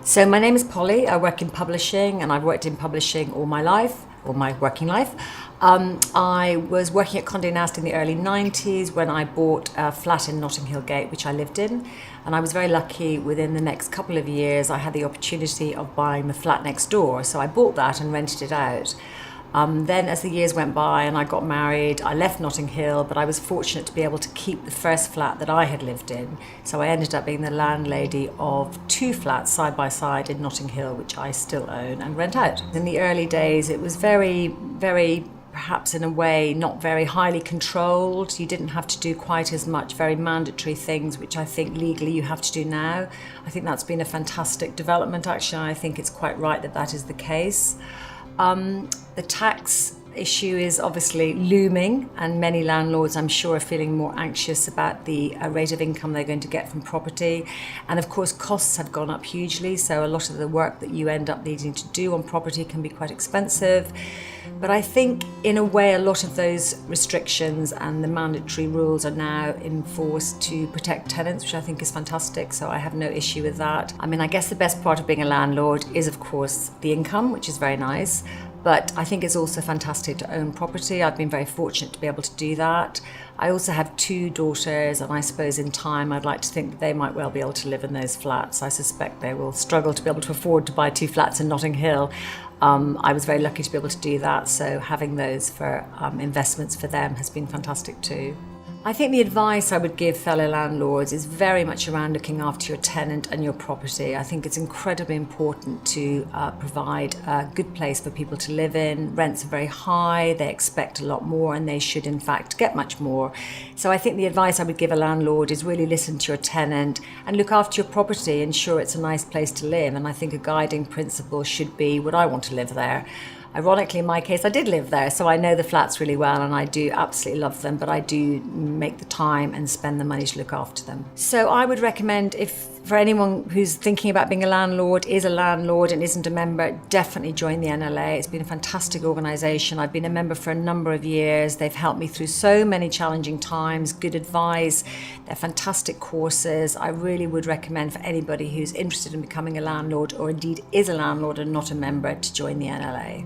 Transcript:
So my name is Polly. I work in publishing, and I've worked in publishing all my life, all my working life. I was working at Condé Nast in the early 90s when I bought a flat in Notting Hill Gate, which I lived in. And I was very lucky. Within the next couple of years, I had the opportunity of buying the flat next door. So I bought that and rented it out. Then as the years went by and I got married, I left Notting Hill, but I was fortunate to be able to keep the first flat that I had lived in. So I ended up being the landlady of 2 flats side by side in Notting Hill, which I still own and rent out. In the early days, it was very, perhaps in a way, not very highly controlled. You didn't have to do quite as much very mandatory things, which I think legally you have to do now. I think that's been a fantastic development, actually. I think it's quite right that that is the case. The tax issue is obviously looming, and many landlords, I'm sure, are feeling more anxious about the rate of income they're going to get from property. And of course, costs have gone up hugely, so a lot of the work that you end up needing to do on property can be quite expensive. But I think, in a way, a lot of those restrictions and the mandatory rules are now enforced to protect tenants, which I think is fantastic, so I have no issue with that. I mean, I guess the best part of being a landlord is, of course, the income, which is very nice. But I think it's also fantastic to own property. I've been very fortunate to be able to do that. I also have 2 daughters, and I suppose in time I'd like to think that they might well be able to live in those flats. I suspect they will struggle to be able to afford to buy 2 flats in Notting Hill. I was very lucky to be able to do that, so having those for investments for them has been fantastic too. I think the advice I would give fellow landlords is very much around looking after your tenant and your property. I think it's incredibly important to provide a good place for people to live in. Rents are very high, they expect a lot more, and they should in fact get much more. So I think the advice I would give a landlord is really listen to your tenant and look after your property, ensure it's a nice place to live. And I think a guiding principle should be, would I want to live there? Ironically, in my case, I did live there, so I know the flats really well, and I do absolutely love them, but I do make the time and spend the money to look after them. So I would recommend, if for anyone who's thinking about being a landlord, is a landlord and isn't a member, definitely join the NLA. It's been a fantastic organisation. I've been a member for a number of years. They've helped me through so many challenging times, good advice. They're fantastic courses. I really would recommend for anybody who's interested in becoming a landlord, or indeed is a landlord and not a member, to join the NLA.